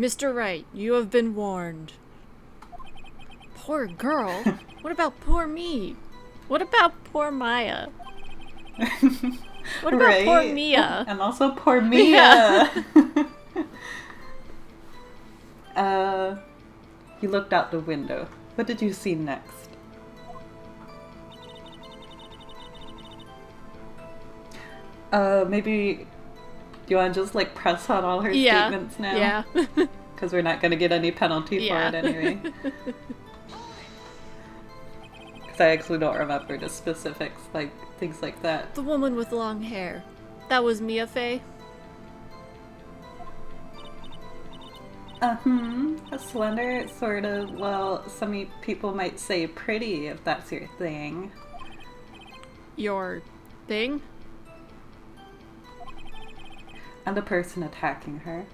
Mr. Wright, you have been warned. Poor girl? What about poor me? What about poor Maya? What about Right? poor Mia? And also poor Mia! You looked out the window. What did you see next? Maybe you want to just like press on all her statements now? Yeah. Because we're not going to get any penalty for it anyway. Because I actually don't remember the specifics, like things like that. The woman with long hair. That was Mia Fey? Slender, sort of, well, some people might say pretty if that's your thing. Your thing? And the person attacking her.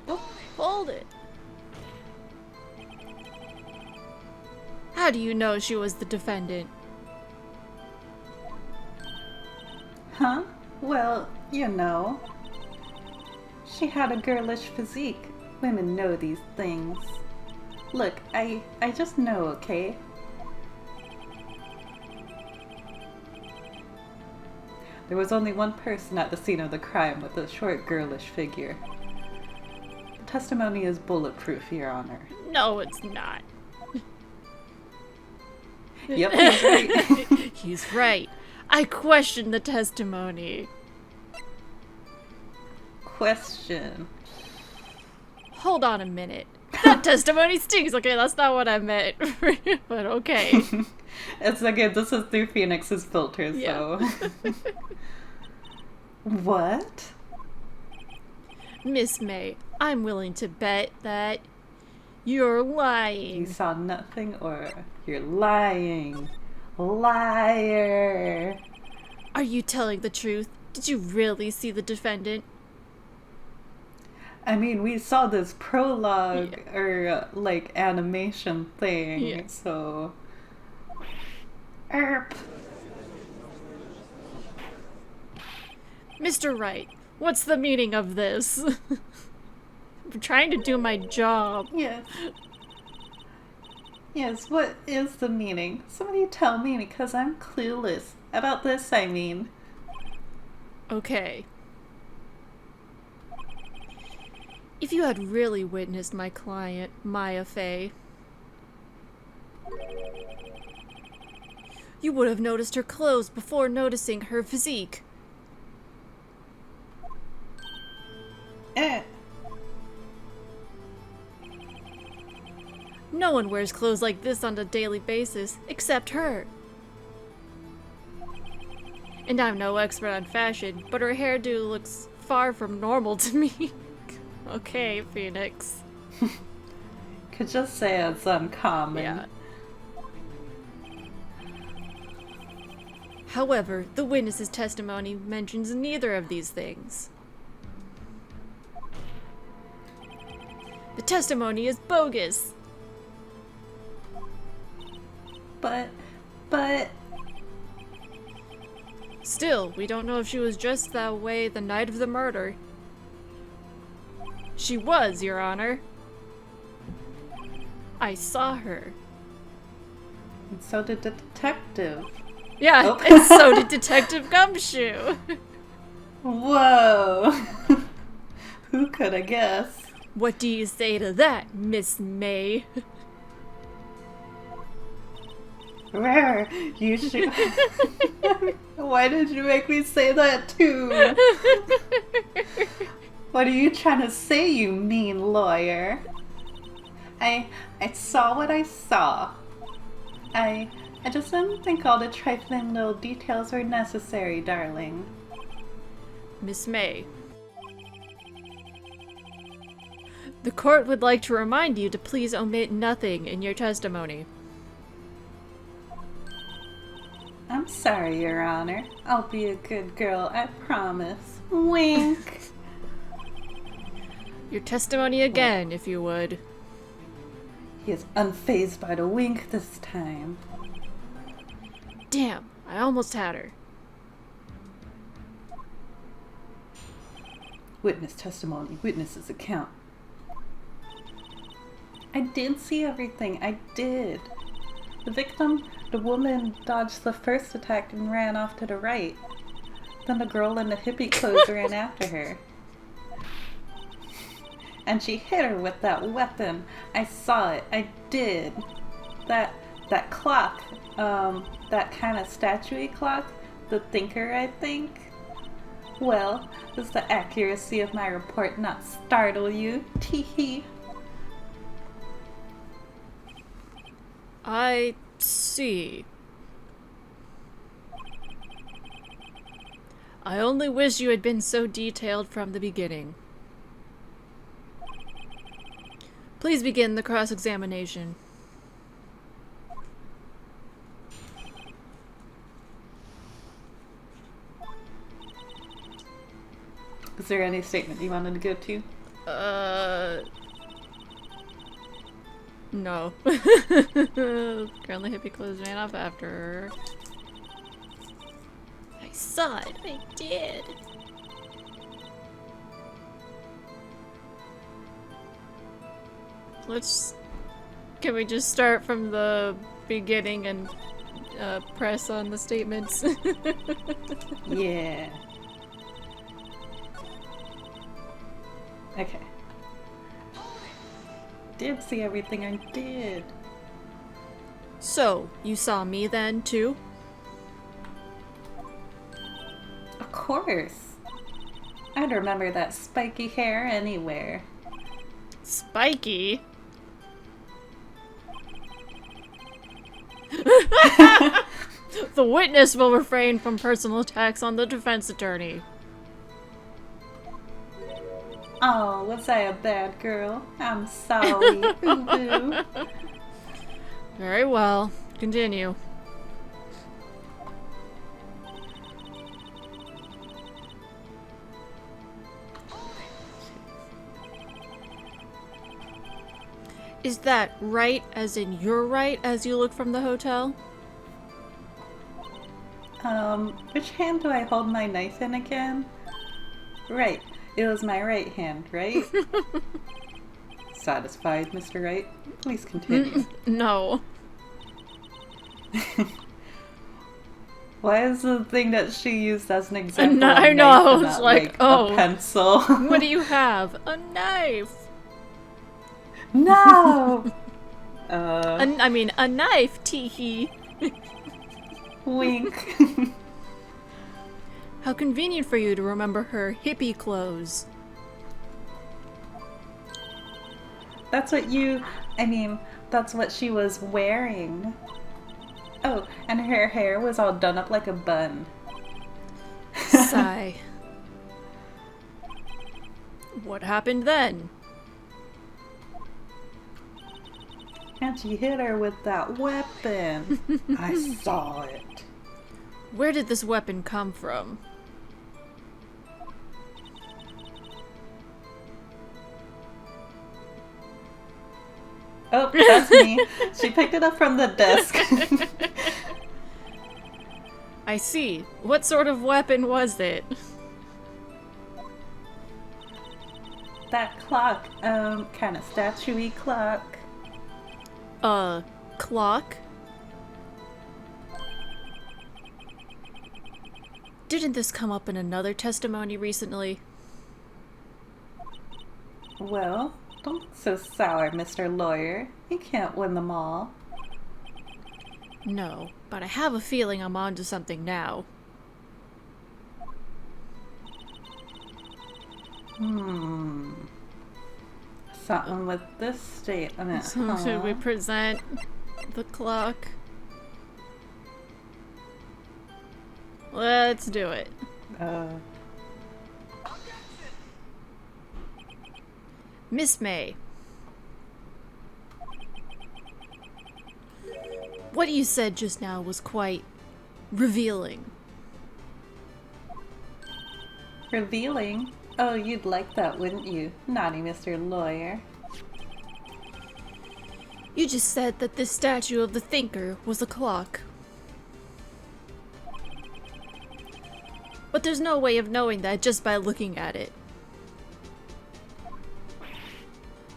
Oh, hold it. How do you know she was the defendant? Huh? Well, you know. She had a girlish physique. Women know these things. Look, I just know, okay? There was only one person at the scene of the crime with a short, girlish figure. The testimony is bulletproof, Your Honor. No, it's not. Yep, he's right. He's right. I question the testimony. Question. Hold on a minute. That testimony stinks. Okay, that's not what I meant. But okay. It's again, this is through Phoenix's filter, so. What? Miss May, I'm willing to bet that you're lying. You saw nothing, or you're lying. Liar. Are you telling the truth? Did you really see the defendant? I mean, we saw this prologue or like animation thing, so. Erp. Mr. Wright, what's the meaning of this? I'm trying to do my job. Yes. Yes, what is the meaning? Somebody tell me, because I'm clueless. About this, I mean. Okay. If you had really witnessed my client, Maya Fey, you would have noticed her clothes before noticing her physique. No one wears clothes like this on a daily basis, except her. And I'm no expert on fashion, but her hairdo looks far from normal to me. Okay, Phoenix. Could just say it's uncommon. Yeah. However, the witness's testimony mentions neither of these things. The testimony is bogus. But... Still, we don't know if she was dressed that way the night of the murder. She was, Your Honor. I saw her. And so did the detective. Yeah, and so did Detective Gumshoe. Whoa! Who could have guessed? What do you say to that, Miss May? Rare, you should. Why did you make me say that too? What are you trying to say, you mean lawyer? I saw what I saw. I just didn't think all the trifling little details were necessary, darling. Miss May. The court would like to remind you to please omit nothing in your testimony. I'm sorry, Your Honor. I'll be a good girl, I promise. Wink! Your testimony again, if you would. He is unfazed by the wink this time. Damn, I almost had her. Witness testimony, witness's account. I did see everything, I did. The victim, the woman, dodged the first attack and ran off to the right. Then the girl in the hippie clothes ran after her. And she hit her with that weapon. I saw it, I did. That clock, that kind of statue-y clock, the thinker, I think. Well, does the accuracy of my report not startle you? Tee-hee. I see. I only wish you had been so detailed from the beginning. Please begin the cross-examination. Is there any statement you wanted to go to? No. Currently hippie clothes ran off after her. I saw it. I did. Can we just start from the beginning and press on the statements? Yeah. Okay. Did see everything, I did. So, you saw me then, too? Of course. I'd remember that spiky hair anywhere. Spiky? The witness will refrain from personal attacks on the defense attorney. Oh, was I a bad girl? I'm sorry. Boo-boo. Very well. Continue. Is that right as in your right as you look from the hotel? Which hand do I hold my knife in again? Right. It was my right hand, right? Satisfied, Mr. Wright? Please continue. No. Why is the thing that she used as an example I of know, knife and it's not, like, oh. a pencil? What do you have? A knife! No! I mean, a knife, tee-hee. Wink. How convenient for you to remember her hippie clothes. That's what she was wearing. Oh, and her hair was all done up like a bun. Sigh. What happened then? And she hit her with that weapon. I saw it. Where did this weapon come from? Oh, that's me. She picked it up from the desk. I see. What sort of weapon was it? That clock, kind of statue-y clock. Clock? Didn't this come up in another testimony recently? Well, don't be so sour, Mr. Lawyer. You can't win them all. No, but I have a feeling I'm onto something now. Something with this statement. So should we present the clock? Let's do it. Miss May. What you said just now was quite revealing. Revealing? Oh, you'd like that, wouldn't you? Naughty Mr. Lawyer. You just said that this statue of the thinker was a clock. But there's no way of knowing that just by looking at it.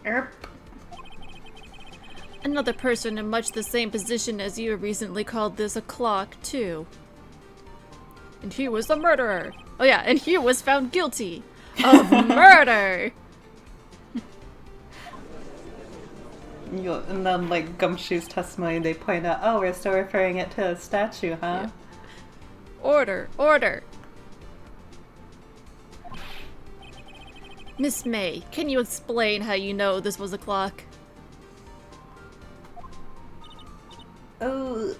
Erp. Another person in much the same position as you recently called this a clock, too. And he was the murderer. Oh yeah, and he was found guilty of murder! And then, like, Gumshoe's testimony, they point out, oh, we're still referring it to a statue, huh? Yeah. Order, order! Miss May, can you explain how you know this was a clock? Oh,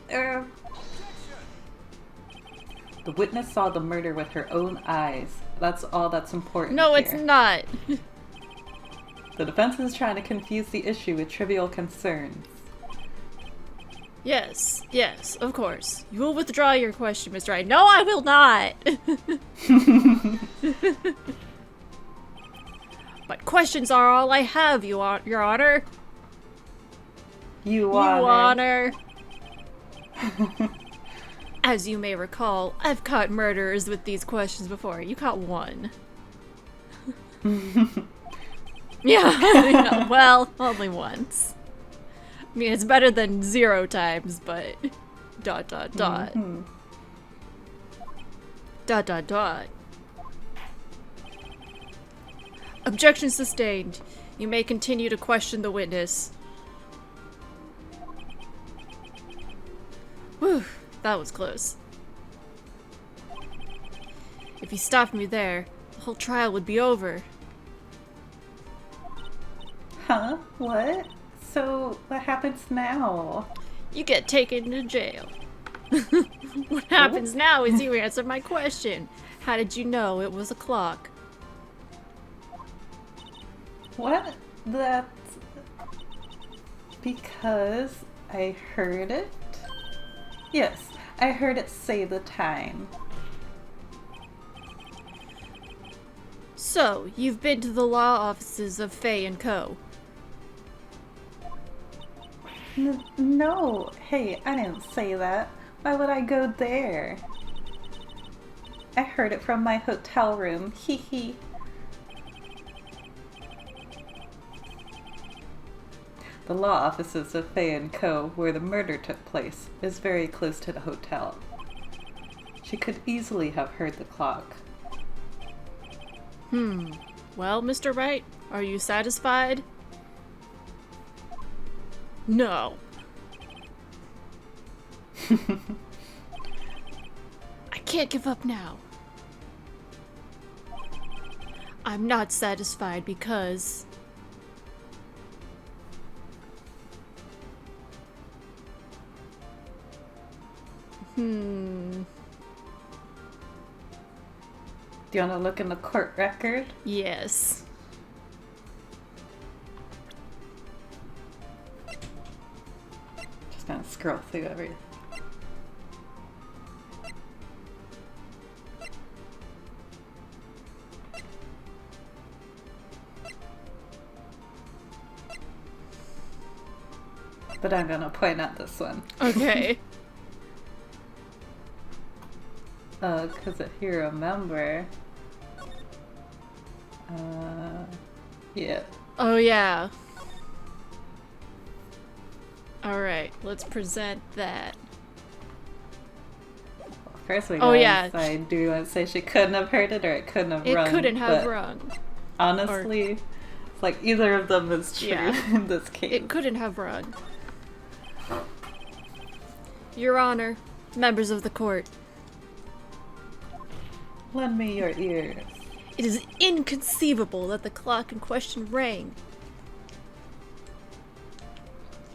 the witness saw the murder with her own eyes. That's all that's important. No, here. it's not. The defense is trying to confuse the issue with trivial concerns. Yes, yes, of course. You will withdraw your question, Mr. Wright. No, I will not! But questions are all I have, Your Honor. You honor. As you may recall, I've caught murderers with these questions before. You caught one. Yeah, well, only once. I mean, it's better than 0 times, but... ... Mm-hmm. ... Objection sustained. You may continue to question the witness. Whew, that was close. If you stopped me there, the whole trial would be over. Huh? What? So, what happens now? You get taken to jail. What happens now is you answer my question. How did you know it was a clock? What? That's... because I heard it? Yes, I heard it say the time. So, you've been to the law offices of Fay & Co. No. Hey, I didn't say that. Why would I go there? I heard it from my hotel room. Hee hee. The law offices of Fay & Co., where the murder took place, is very close to the hotel. She could easily have heard the clock. Well, Mr. Wright, are you satisfied? No. I can't give up now. I'm not satisfied because... Do you want to look in the court record? Yes. Just gonna scroll through everything. But I'm gonna point out this one. Okay. Because if you remember... yeah. Oh, yeah. Alright, let's present that. Well, first we gotta decide, do you want to say she couldn't have heard it or it couldn't have rung? It couldn't have rung. Honestly, it's like either of them is true in this case. It couldn't have rung. Your Honor, members of the court. Lend me your ears. It is inconceivable that the clock in question rang.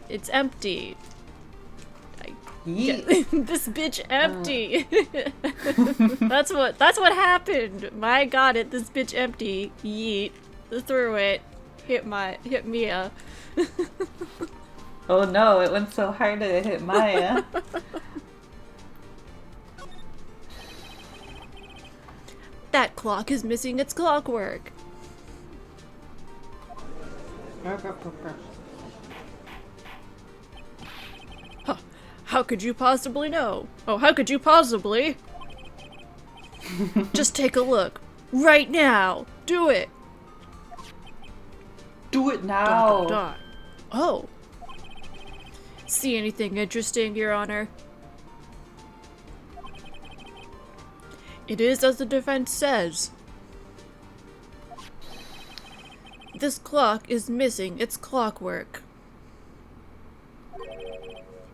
It's empty. This bitch empty. That's what happened. My god, this bitch empty. Yeet. Threw it. Hit Mia. Oh no, it went so hard that it hit Maya. That clock is missing its clockwork. Huh. How could you possibly know? Oh, how could you possibly? Just take a look. Right now. Do it. Do it Dun, now. dun, dun. Oh. See anything interesting, Your Honor? It is as the defense says. This clock is missing its clockwork.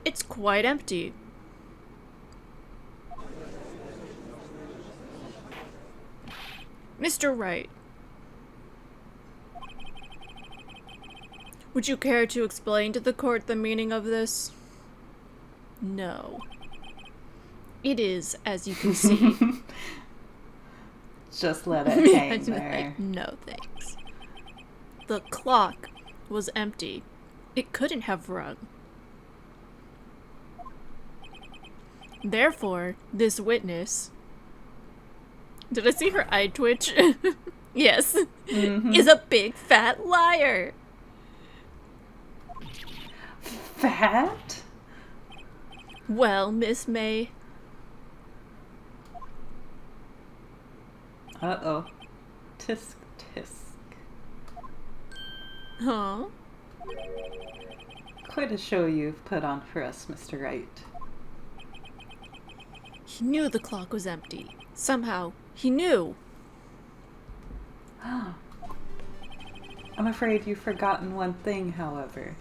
It's quite empty. Mr. Wright, would you care to explain to the court the meaning of this? No. It is, as you can see. Just let it hang Like, there. no thanks. The clock was empty. It couldn't have rung. Therefore, this witness... Did I see her eye twitch? Yes. Mhm. Is a big fat liar. Fat? Well, Miss May, Uh-oh. Tisk, tisk. huh? Quite a show you've put on for us, Mr. Wright. He knew the clock was empty. Somehow, he knew. I'm afraid you've forgotten one thing, however.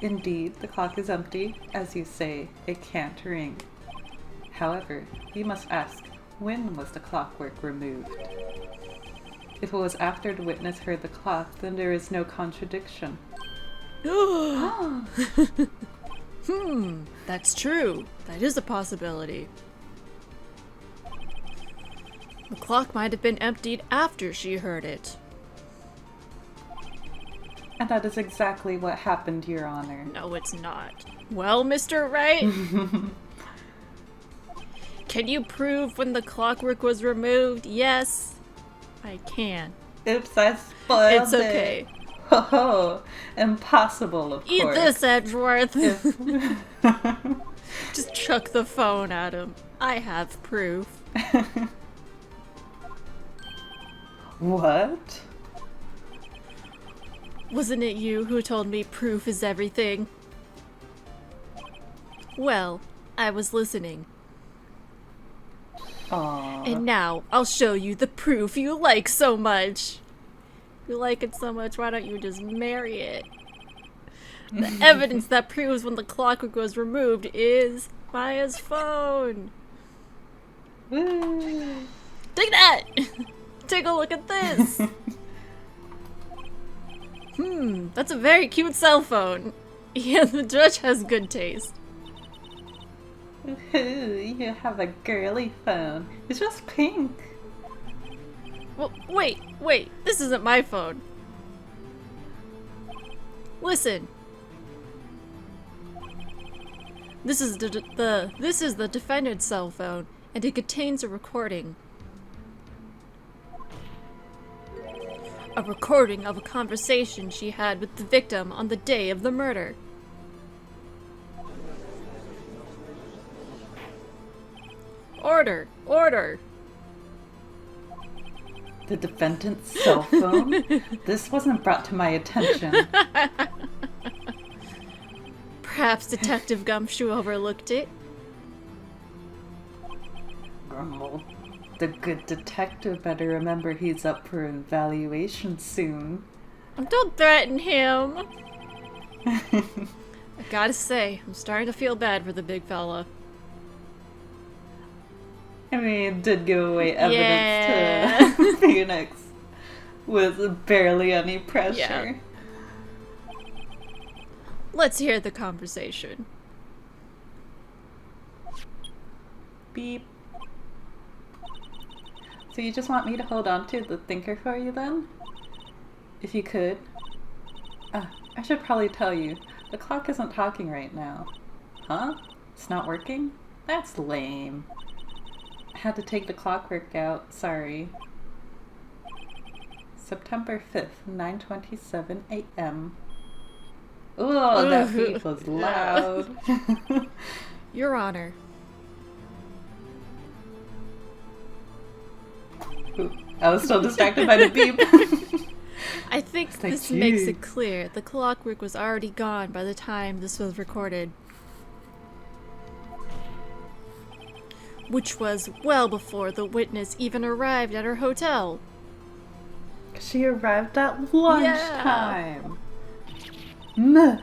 Indeed, the clock is empty. As you say, it can't ring. However, you must ask, when was the clockwork removed? If it was after the witness heard the clock, then there is no contradiction. That's true. That is a possibility. The clock might have been emptied after she heard it. And that is exactly what happened, Your Honor. No, it's not. Well, Mr. Wright? Can you prove when the clockwork was removed? Yes, I can. Oops, I spoiled It's okay. it. Ho ho! Impossible, of Eat course. this, Edgeworth! If- Just chuck the phone at him. I have proof. What? Wasn't it you who told me proof is everything? Well, I was listening. Aww. And now, I'll show you the proof you like so much. You like it so much, why don't you just marry it? The evidence that proves when the clockwork was removed is Maya's phone. Woo. Take that! Take a look at this! That's a very cute cell phone. Yeah, the judge has good taste. Ooh, you have a girly phone. It's just pink. Well, wait, this isn't my phone. Listen. This is the defendant's cell phone, and it contains a recording. A recording of a conversation she had with the victim on the day of the murder. Order! Order! The defendant's cell phone? This wasn't brought to my attention. Perhaps Detective Gumshoe overlooked it. Grumble. The good detective better remember he's up for an evaluation soon. Don't threaten him! I gotta say, I'm starting to feel bad for the big fella. I mean, it did give away evidence Yeah. to Phoenix with barely any pressure. Yeah. Let's hear the conversation. Beep. So you just want me to hold on to the thinker for you then? If you could. I should probably tell you, the clock isn't talking right now. Huh? It's not working? That's lame. I had to take the clockwork out, sorry. September 5th, 9:27 a.m. Oh, that beep was loud. Your Honor. Ooh, I was still distracted by the beep. I think It's like, this makes it jeez. clear. The clockwork was already gone by the time this was recorded. Which was well before the witness even arrived at her hotel. She arrived at lunchtime. Yeah.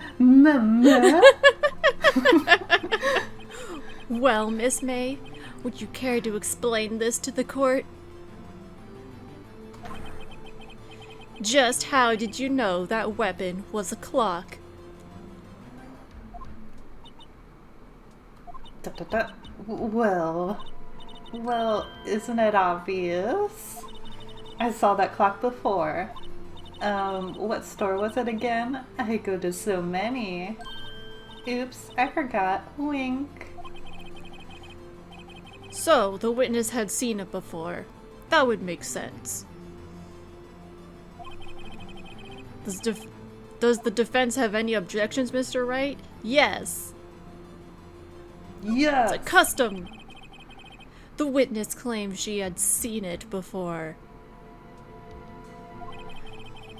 Well, Miss May, would you care to explain this to the court? Just how did you know that weapon was a clock? Well, isn't it obvious? I saw that clock before. What store was it again? I go to so many. Oops, I forgot. Wink. So, the witness had seen it before. That would make sense. Does the defense have any objections, Mr. Wright? Yes. Yes. It's a custom. The witness claimed she had seen it before.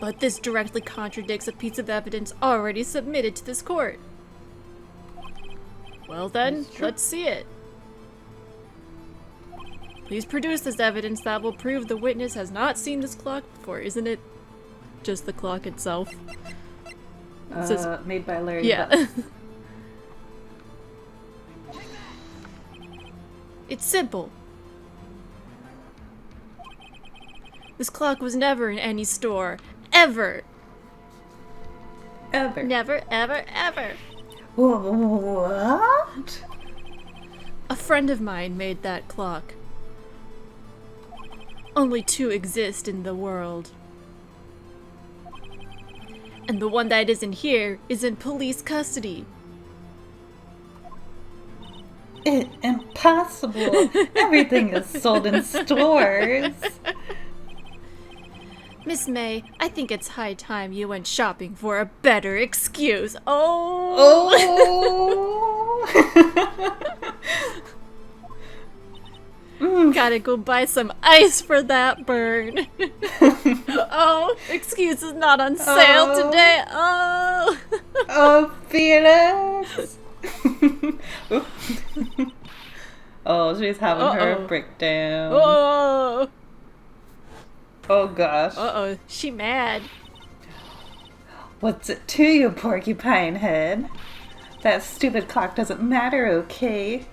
But this directly contradicts a piece of evidence already submitted to this court. Well then, let's see it. Please produce this evidence that will prove the witness has not seen this clock before. Isn't it just the clock itself? It says, Made by Larry. yeah. It's simple. This clock was never in any store. Ever. Ever. Never, ever, ever. What? A friend of mine made that clock. Only two exist in the world. And the one that isn't here is in police custody. Impossible. Everything is sold in stores. Miss May, I think it's high time you went shopping for a better excuse. Oh! Gotta go buy some ice for that burn. Oh, excuse is not on sale today. Oh! Oh, Felix. Oh, she's having her breakdown. Oh! Oh gosh. Uh-oh, she mad. What's it to you, porcupine head? That stupid clock doesn't matter, okay?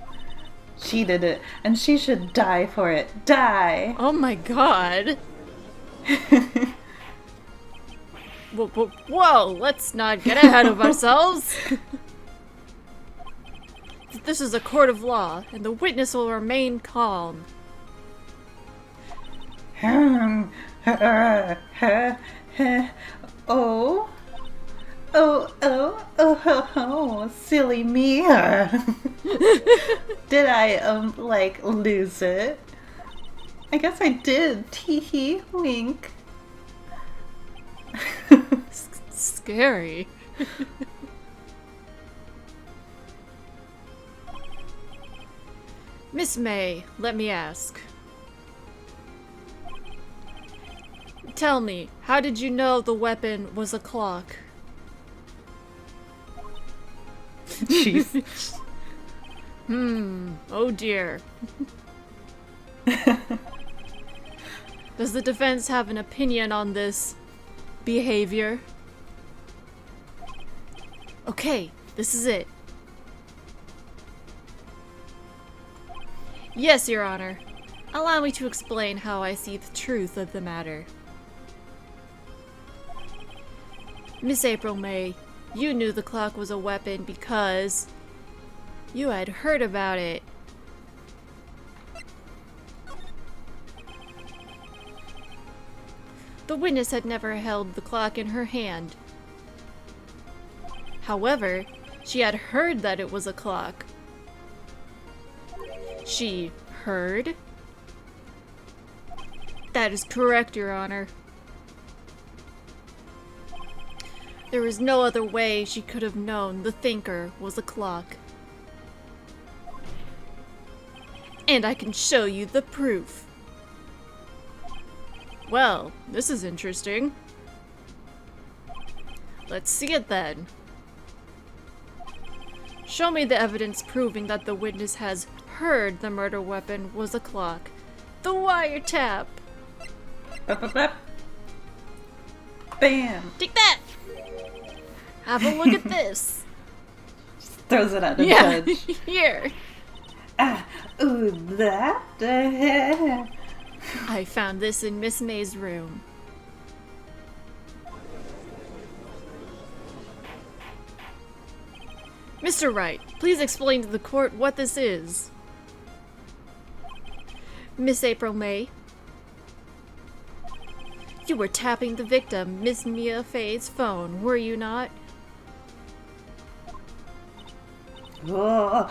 She did it, and she should die for it. Die! Oh my god. Whoa, let's not get ahead of ourselves. This is a court of law, and the witness will remain calm. Oh, silly me. Did I, lose it? I guess I did. Tee-hee, wink. Scary. Miss May, let me ask. Tell me, how did you know the weapon was a clock? Jeez. Oh dear. Does the defense have an opinion on this behavior? Okay, this is it. Yes, Your Honor. Allow me to explain how I see the truth of the matter. Miss April May, you knew the clock was a weapon because you had heard about it. The witness had never held the clock in her hand. However, she had heard that it was a clock. She heard? That is correct, Your Honor. There was no other way she could have known the thinker was a clock. And I can show you the proof. Well, this is interesting. Let's see it then. Show me the evidence proving that the witness has heard the murder weapon was a clock. The wiretap! Bam! Take that! Have a look at this. Throws it at the judge. Here. Ooh, that? I found this in Miss May's room. Mr. Wright, please explain to the court what this is. Miss April May, you were tapping the victim, Miss Mia Faye's phone, were you not? Oh.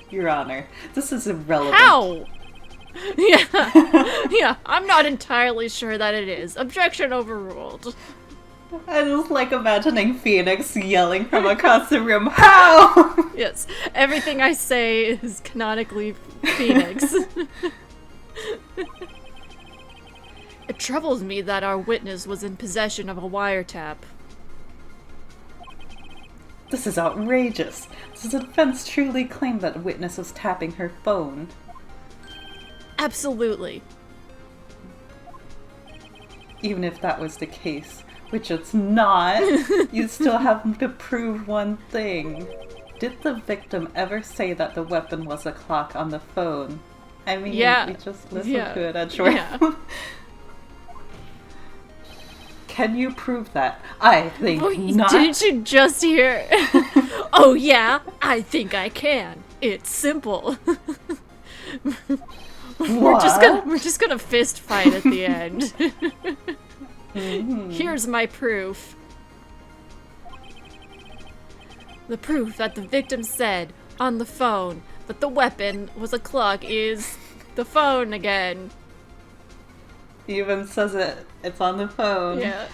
Your Honor, this is irrelevant. How? Yeah, I'm not entirely sure that it is. Objection overruled. I just like imagining Phoenix yelling from across the room, how? Yes, everything I say is canonically Phoenix. It troubles me that our witness was in possession of a wiretap. This is outrageous. Does the defense truly claim that the witness was tapping her phone? Absolutely. Even if that was the case, which it's not, you still have to prove one thing. Did the victim ever say that the weapon was a clock on the phone? I mean, yeah. we just listened to it at short. Yeah. Can you prove that? I think not. Didn't you just hear? Oh yeah, I think I can. It's simple. We're just gonna fist fight at the end. Here's my proof. The proof that the victim said on the phone that the weapon was a clock is the phone again. He even says it's on the phone. Yeah.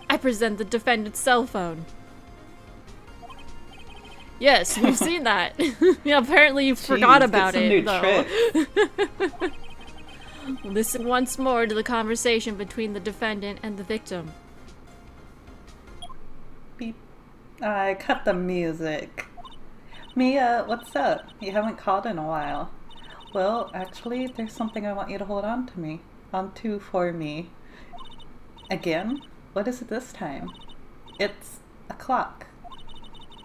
I present the defendant's cell phone. Yes, we've seen that. Yeah, apparently you forgot about it, though. Listen once more to the conversation between the defendant and the victim. Beep. I cut the music. Mia, what's up? You haven't called in a while. Well, actually, there's something I want you to hold on to for me. Again? What is it this time? It's a clock.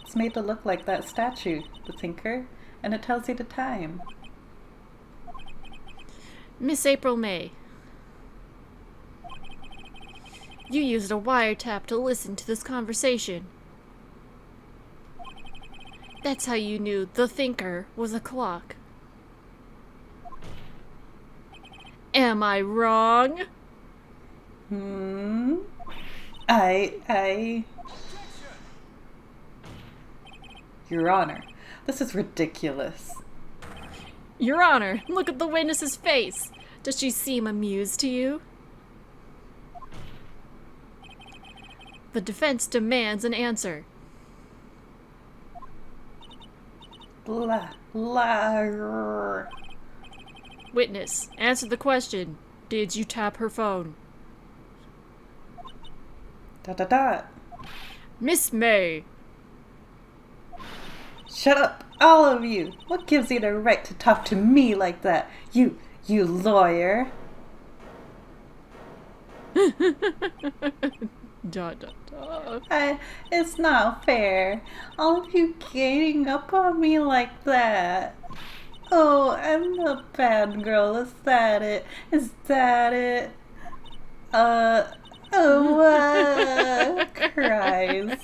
It's made to look like that statue, the thinker, and it tells you the time. Miss April May, you used a wiretap to listen to this conversation. That's how you knew the thinker was a clock. Am I wrong? Your Honor, this is ridiculous. Your Honor, look at the witness's face. Does she seem amused to you? The defense demands an answer. Witness, answer the question. Did you tap her phone? Miss May. Shut up, all of you. What gives you the right to talk to me like that? You lawyer. It's not fair. All of you ganging up on me like that. Oh, I'm the bad girl. Is that it? Cries.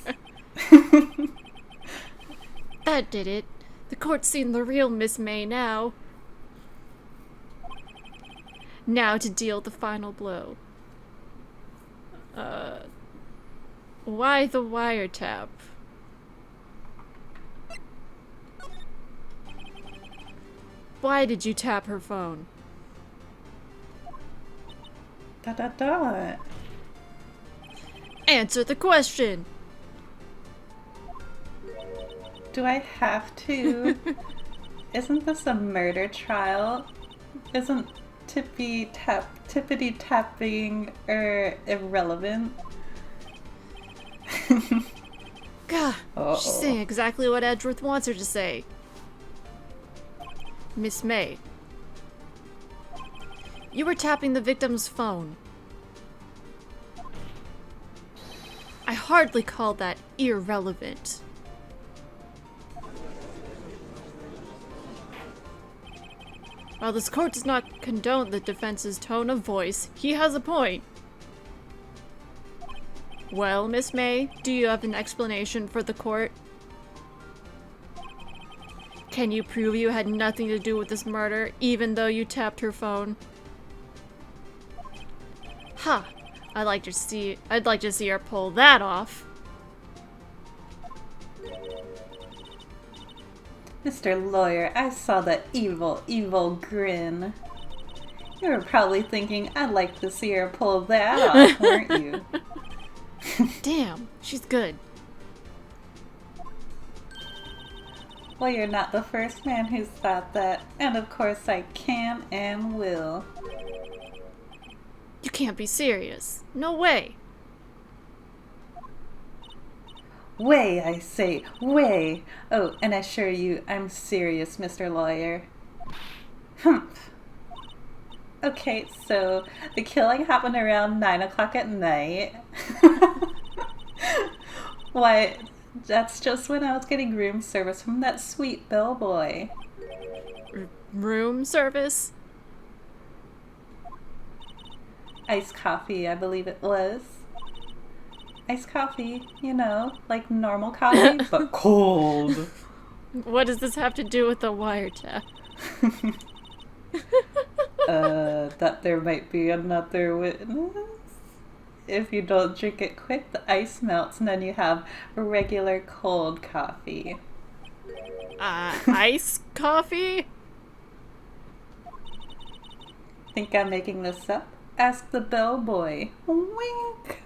That did it. The court's seen the real Miss May now. Now to deal the final blow. Why the wiretap? Why did you tap her phone? Answer the question! Do I have to? Isn't this a murder trial? Isn't tippity tapping irrelevant. Gah, Uh-oh. she's saying exactly what Edgeworth wants her to say. Miss May, you were tapping the victim's phone. I hardly call that irrelevant. While this court does not condone the defense's tone of voice, he has a point. Well, Miss May, do you have an explanation for the court? Can you prove you had nothing to do with this murder, even though you tapped her phone? Ha! I'd like to see her pull that off. Mr. Lawyer, I saw that evil, evil grin. You were probably thinking, I'd like to see her pull that off, weren't you? Damn, she's good. Well, you're not the first man who's thought that, and of course I can and will. You can't be serious. No way. Way, I say, way! Oh, and I assure you, I'm serious, Mr. Lawyer. Humph. Okay, so the killing happened around 9 o'clock at night. Why, that's just when I was getting room service from that sweet bellboy. Room service? Iced coffee, I believe it was. Iced coffee, you know, like normal coffee, but cold. What does this have to do with the wiretap? That there might be another witness. If you don't drink it quick, the ice melts and then you have regular cold coffee. Ice coffee? Think I'm making this up? Ask the bellboy. Wink!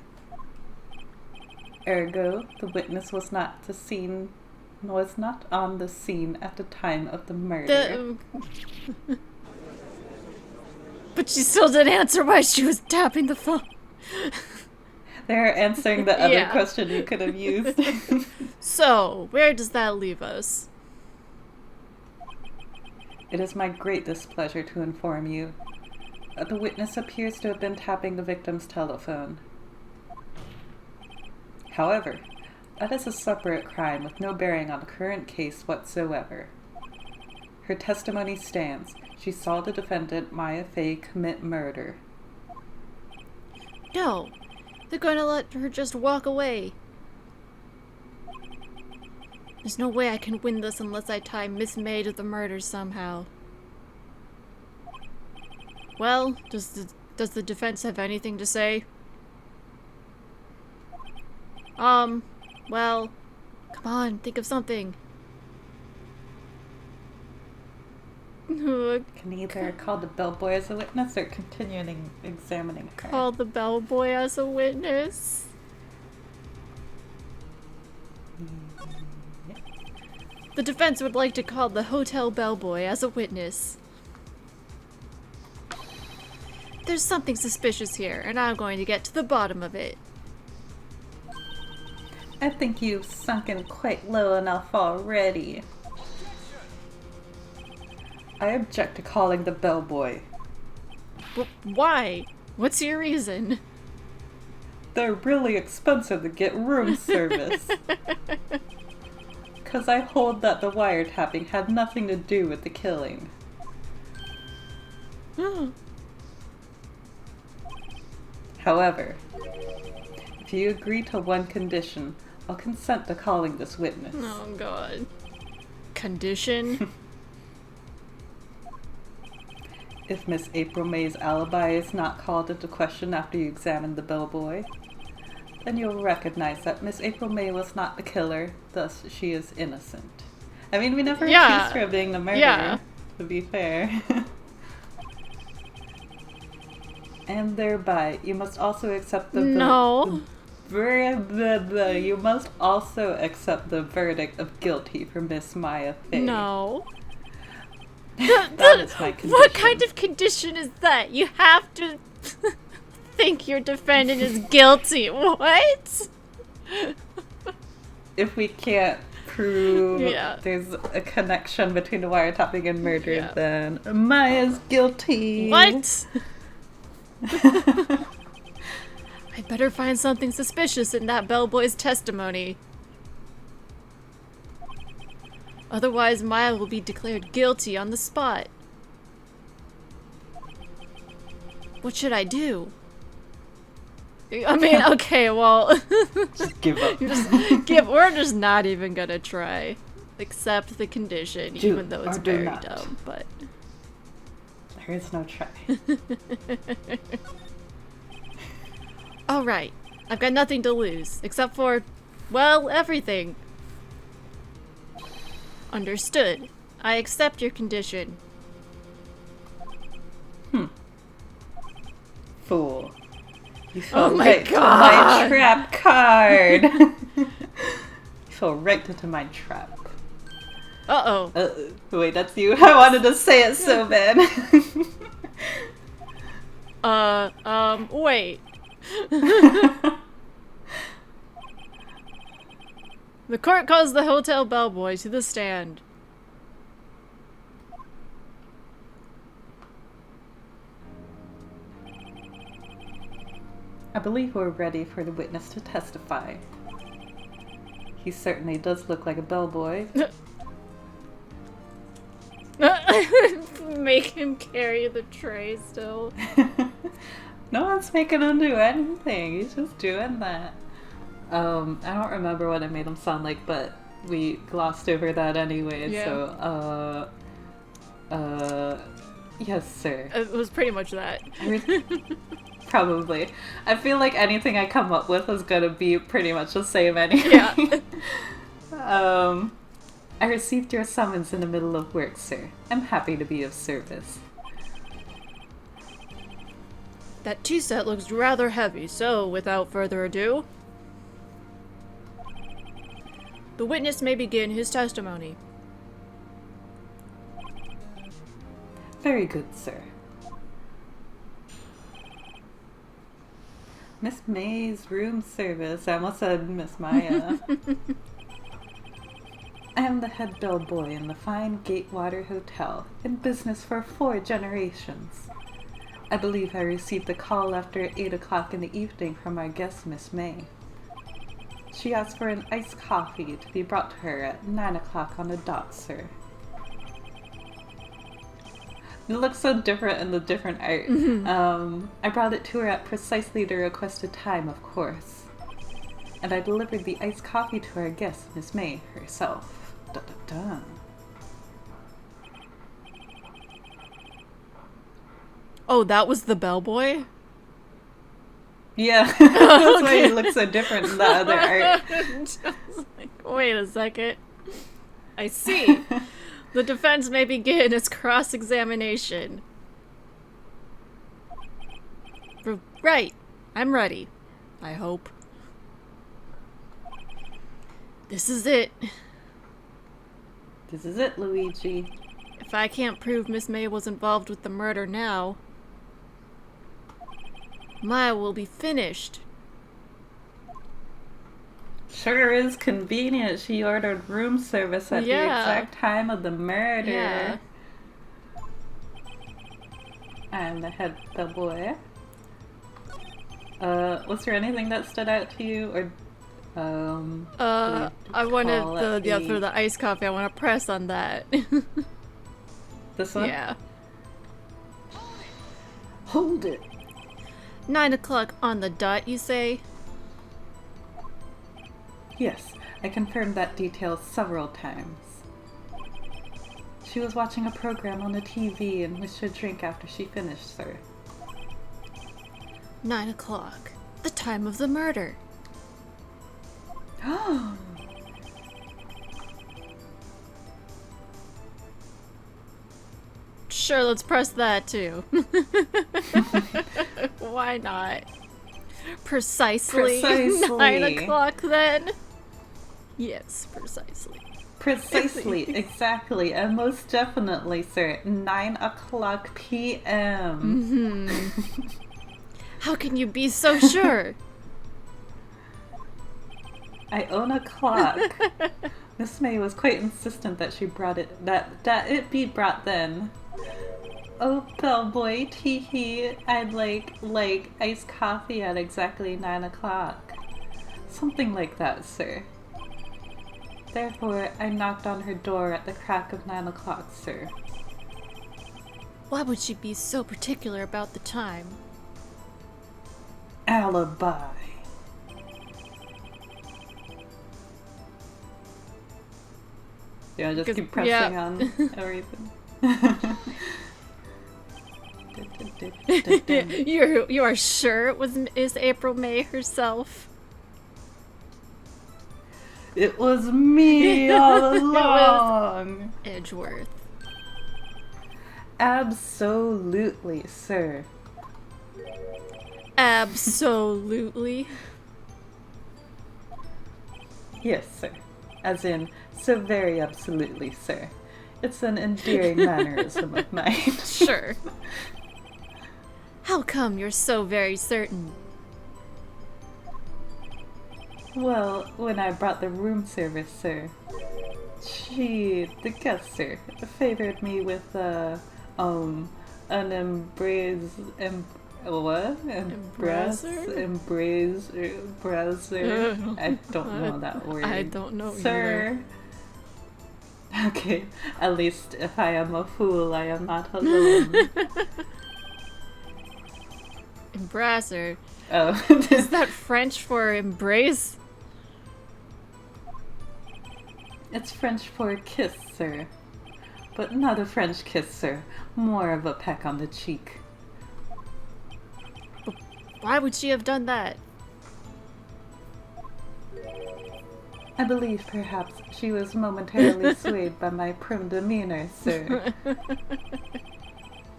Ergo, the witness was not on the scene at the time of the murder. But she still didn't answer why she was tapping the phone. They're answering the other question you could have used. So, where does that leave us? It is my great displeasure to inform you that the witness appears to have been tapping the victim's telephone. However, that is a separate crime with no bearing on the current case whatsoever. Her testimony stands. She saw the defendant, Maya Fey, commit murder. No, they're going to let her just walk away. There's no way I can win this unless I tie Miss May to the murder somehow. Well, does the defense have anything to say? Well, come on, think of something. Can either call the bellboy as a witness or continuing examining her. Call the bellboy as a witness? The defense would like to call the hotel bellboy as a witness. There's something suspicious here, and I'm going to get to the bottom of it. I think you've sunken quite low enough already. I object to calling the bellboy. Why? What's your reason? They're really expensive to get room service. Because I hold that the wiretapping had nothing to do with the killing. However, if you agree to one condition, I'll consent to calling this witness. Oh god. Condition? If Miss April May's alibi is not called into question after you examine the bellboy, then you'll recognize that Miss April May was not the killer, thus she is innocent. I mean, we never accused her of being the murderer, to be fair. And thereby, you must also accept the you must also accept the verdict of guilty for Miss Maya Fey. No. That is my condition. What kind of condition is that? You have to think your defendant is guilty. What? If we can't prove Yeah. there's a connection between the wiretapping and murder, then Maya's guilty. What? I better find something suspicious in that bellboy's testimony. Otherwise, Maya will be declared guilty on the spot. What should I do? I mean, okay, well... Just give up. We're just not even gonna try. Accept the condition, even though it's very dumb, but... There is no try. Alright, I've got nothing to lose, except for, well, everything. Understood. I accept your condition. Fool. You Oh fell my right to God. my trap card. You fell right into my trap. Uh-oh. Wait, that's you. I wanted to say it so bad. Wait. The court calls the hotel bellboy to the stand. I believe we're ready for the witness to testify. He certainly does look like a bellboy. Make him carry the tray still. No one's making him do anything. He's just doing that. I don't remember what it made him sound like, but we glossed over that anyway. Yeah. So, yes, sir. It was pretty much that. Probably. I feel like anything I come up with is gonna be pretty much the same anyway. Yeah. I received your summons in the middle of work, sir. I'm happy to be of service. That tea set looks rather heavy, so without further ado, the witness may begin his testimony. Very good, sir. Miss May's room service. I almost said Miss Maya. I am the head bellboy in the fine Gatewater Hotel, in business for 4 generations. I believe I received a call after 8 o'clock in the evening from our guest, Miss May. She asked for an iced coffee to be brought to her at 9 o'clock on the dot, sir. It looks so different in the different art. I brought it to her at precisely the requested time, of course. And I delivered the iced coffee to our guest, Miss May, herself. Da-da-da. Oh, that was the bellboy? Yeah, that's why he looks so different in the other art. Just like, wait a second. I see. The defense may begin its cross-examination. Right. I'm ready. I hope. This is it. This is it, Luigi. If I can't prove Miss May was involved with the murder now, Maya will be finished. Sure is convenient. She ordered room service at the exact time of the murder. Yeah. I'm the head bellboy. Was there anything that stood out to you, or I wanted the iced coffee. I want to press on that. This one? Yeah. Hold it. 9 o'clock on the dot, you say? Yes, I confirmed that detail several times. She was watching a program on the TV and wished to drink after she finished, sir. 9 o'clock. The time of the murder. Sure, let's press that too. Why not? Precisely. 9 o'clock then? Yes, precisely. Precisely, exactly, and most definitely, sir. 9 o'clock p.m. How can you be so sure? I own a clock. Miss May was quite insistent that she brought it, that it be brought then. Oh, bellboy, tee-hee, I'd like iced coffee at exactly 9 o'clock. Something like that, sir. Therefore, I knocked on her door at the crack of 9 o'clock, sir. Why would she be so particular about the time? Alibi. Yeah, just keep pressing on everything. You are sure is April May herself? It was me all along. Edgeworth. Absolutely, sir. Absolutely. Yes, sir. As in, so very absolutely, sir. It's an endearing mannerism of mine. Sure. How come you're so very certain? Well, when I brought the room service, sir, the guest, sir, favored me with, an embracer? I don't know that word. I don't know sir. Either. Okay, at least if I am a fool, I am not alone. Embracer. Oh. Is that French for embrace? It's French for kiss, sir. But not a French kiss, sir. More of a peck on the cheek. But why would she have done that? I believe perhaps she was momentarily swayed by my prim demeanor, sir.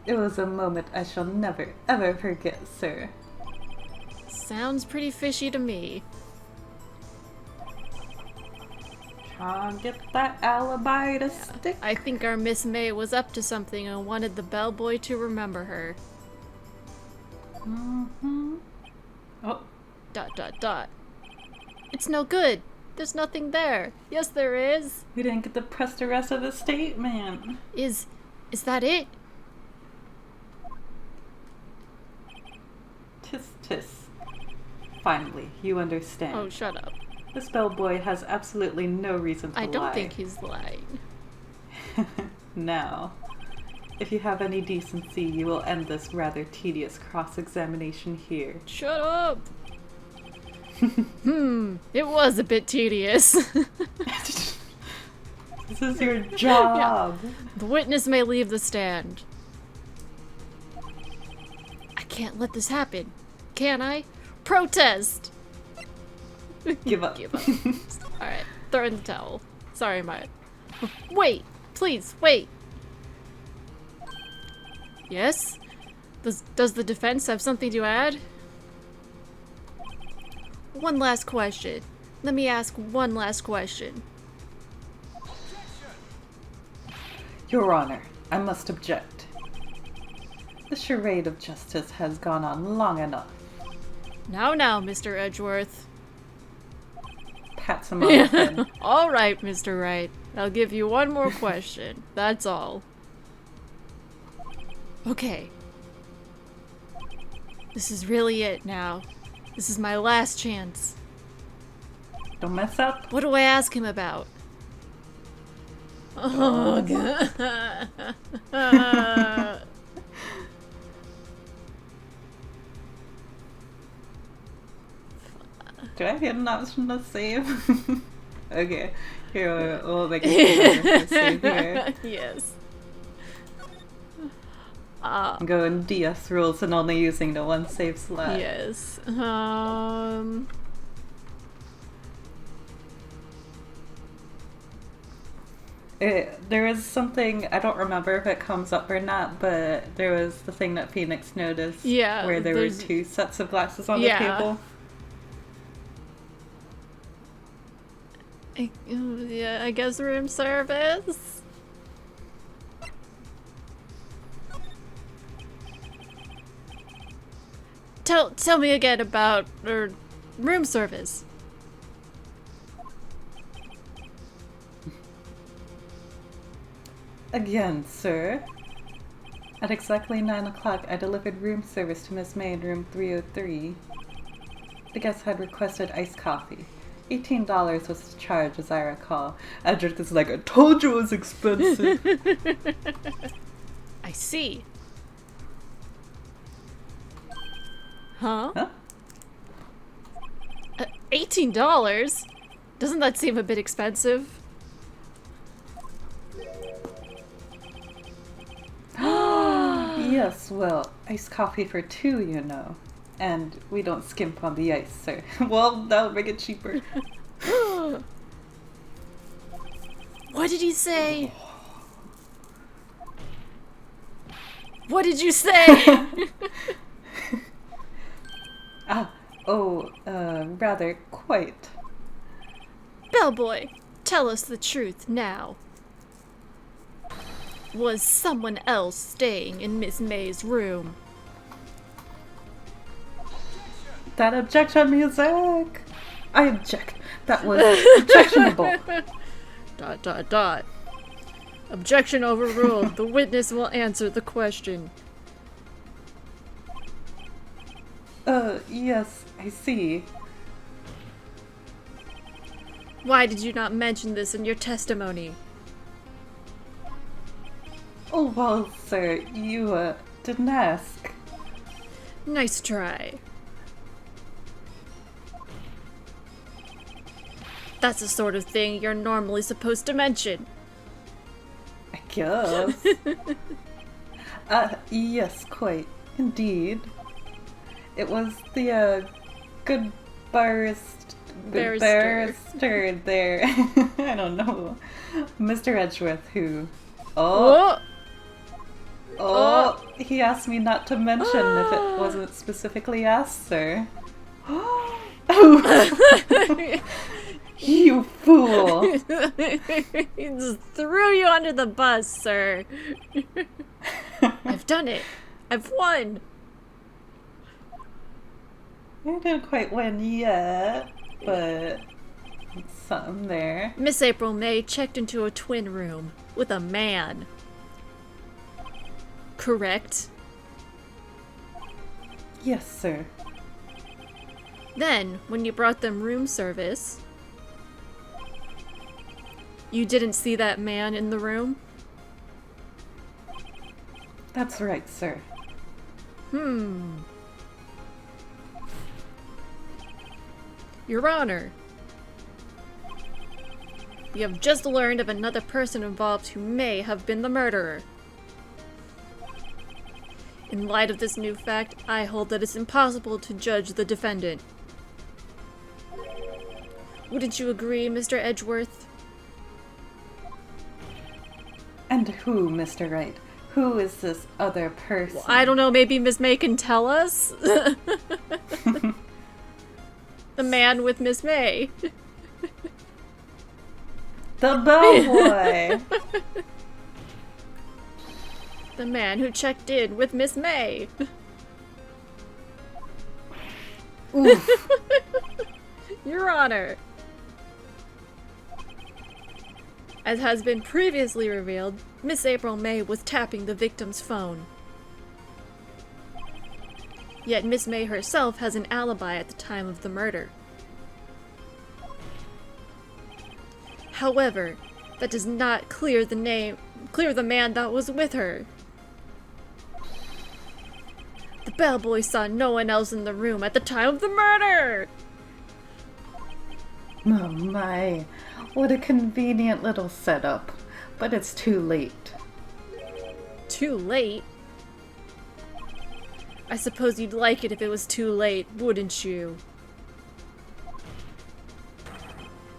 It was a moment I shall never, ever forget, sir. Sounds pretty fishy to me. Try to get that alibi to stick. I think our Miss May was up to something and wanted the bellboy to remember her. Mm-hmm. Oh. ... It's no good. There's nothing there. Yes, there is. We didn't get to press the rest of the statement. Is that it? Tis tis. Finally, you understand. Oh, shut up. This bellboy has absolutely no reason to lie. I don't think he's lying. Now, if you have any decency, you will end this rather tedious cross-examination here. Shut up! It was a bit tedious. This is your job. Yeah. The witness may leave the stand. I can't let this happen. Can I? Protest! Give up. Give up. Alright, throw in the towel. Sorry, Maya. Wait! Please, wait! Yes? Does the defense have something to add? One last question. Let me ask one last question. Your Honor, I must object. The charade of justice has gone on long enough. Now, Mr. Edgeworth. Pats him on the head. All right, Mr. Wright. I'll give you one more question. That's all. Okay. This is really it now. This is my last chance. Don't mess up. What do I ask him about? Oh, God. Do I get an option to save? Okay, here we'll make a save here. Yes. I'm going DS rules and only using the one save slot. Yes. There is something, I don't remember if it comes up or not, but there was the thing that Phoenix noticed. Yeah. Where there were 2 sets of glasses on the table. Yeah, I guess room service. Tell me again about room service. Again, sir. At exactly 9 o'clock, I delivered room service to Miss May in room 303. The guest had requested iced coffee. $18 was the charge, as I recall. Edric is like, I told you it was expensive. I see. Huh? $18? Doesn't that seem a bit expensive? Yes, well, iced coffee for 2, you know. And we don't skimp on the ice, sir. Well, that'll make it cheaper. What did he say? What did you say? Rather quite. Bellboy, tell us the truth now. Was someone else staying in Miss May's room? That objection music! I object. That was objectionable. ... Objection overruled. The witness will answer the question. Yes, I see. Why did you not mention this in your testimony? Oh, well, sir, you, didn't ask. Nice try. That's the sort of thing you're normally supposed to mention. I guess. Yes, quite. Indeed. It was the, good barrister there. I don't know. Mr. Edgeworth, who... Oh, he asked me not to mention if it wasn't specifically asked, sir. You fool! He just threw you under the bus, sir. I've done it. I've won. I didn't quite win yet, but something there. Miss April May checked into a twin room with a man. Correct? Yes, sir. Then, when you brought them room service, you didn't see that man in the room? That's right, sir. Your Honor, we have just learned of another person involved who may have been the murderer. In light of this new fact, I hold that it's impossible to judge the defendant. Wouldn't you agree, Mr. Edgeworth? And who, Mr. Wright? Who is this other person? Well, I don't know, maybe Miss May can tell us? The man with Miss May. The bellboy! The man who checked in with Miss May. Oof. Your Honor. As has been previously revealed, Miss April May was tapping the victim's phone. Yet Miss May herself has an alibi at the time of the murder. However, that does not clear the man that was with her. The bellboy saw no one else in the room at the time of the murder! Oh my, what a convenient little setup. But it's too late. Too late? I suppose you'd like it if it was too late, wouldn't you?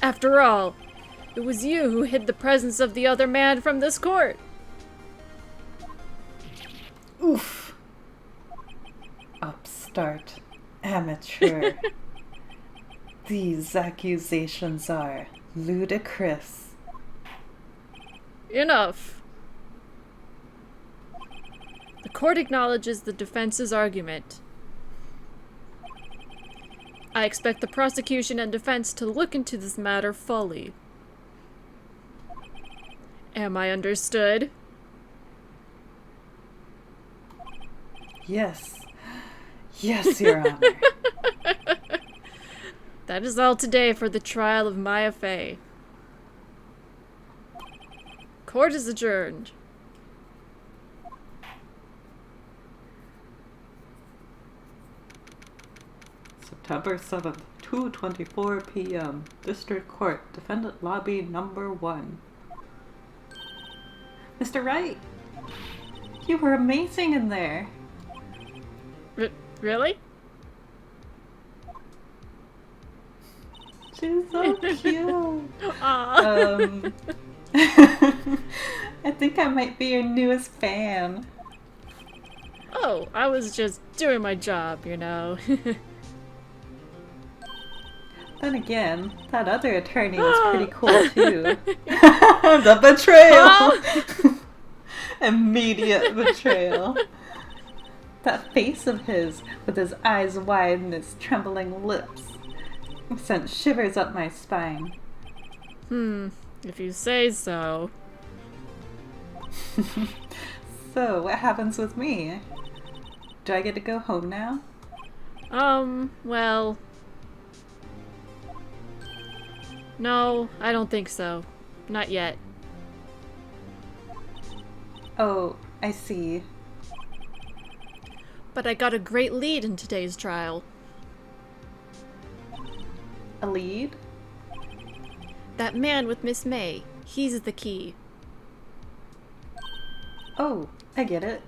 After all, it was you who hid the presence of the other man from this court. Oof. Upstart. Amateur. These accusations are Ludicrous. Enough. The court acknowledges the defense's argument. I expect the prosecution and defense to look into this matter fully. Am I understood? Yes. Yes, Your Honor. That is all today for the trial of Maya Fey. Court is adjourned. September 7th, 2:24 p.m. District Court, Defendant Lobby Number 1. Mr. Wright, you were amazing in there. Really? She's so cute. Aw. I think I might be your newest fan. Oh, I was just doing my job, you know. Then again, that other attorney was pretty cool too. The betrayal! Immediate betrayal. That face of his, with his eyes wide and his trembling lips, sent shivers up my spine. If you say so. So, what happens with me? Do I get to go home now? Well... No, I don't think so. Not yet. Oh, I see. But I got a great lead in today's trial. A lead? That man with Miss May. He's the key. Oh, I get it.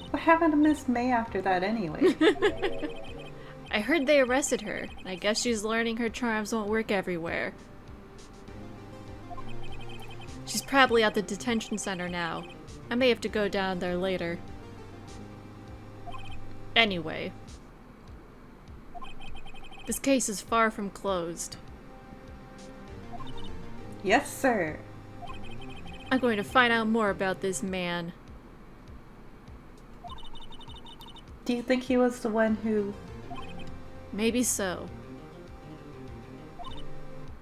What happened to Miss May after that anyway? I heard they arrested her. I guess she's learning her charms won't work everywhere. She's probably at the detention center now. I may have to go down there later. Anyway. This case is far from closed. Yes, sir. I'm going to find out more about this man. Do you think he was the one who... Maybe so.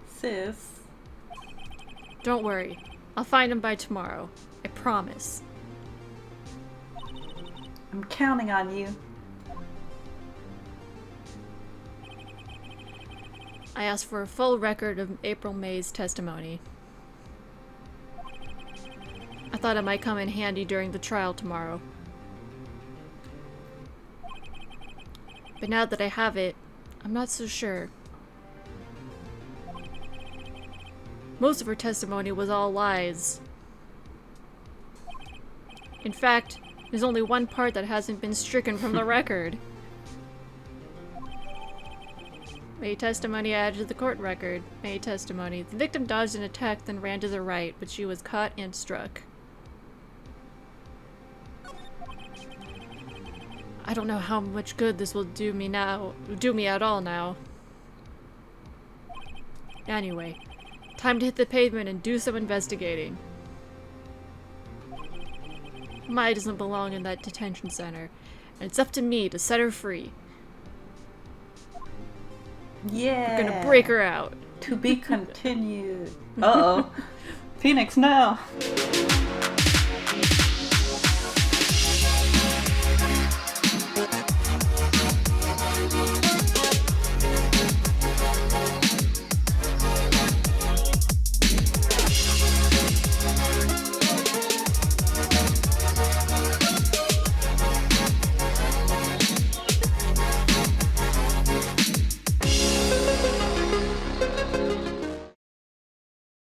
Sis? Don't worry. I'll find him by tomorrow. I promise. I'm counting on you. I asked for a full record of April May's testimony. I thought it might come in handy during the trial tomorrow. But now that I have it, I'm not so sure. Most of her testimony was all lies. In fact, there's only one part that hasn't been stricken from the record. May testimony added to the court record. May testimony. The victim dodged an attack, then ran to the right, but she was caught and struck. I don't know how much good this will do me at all now. Anyway, time to hit the pavement and do some investigating. Maya doesn't belong in that detention center, and it's up to me to set her free. Yeah. We're gonna break her out. To be continued. Uh-oh. Phoenix, no.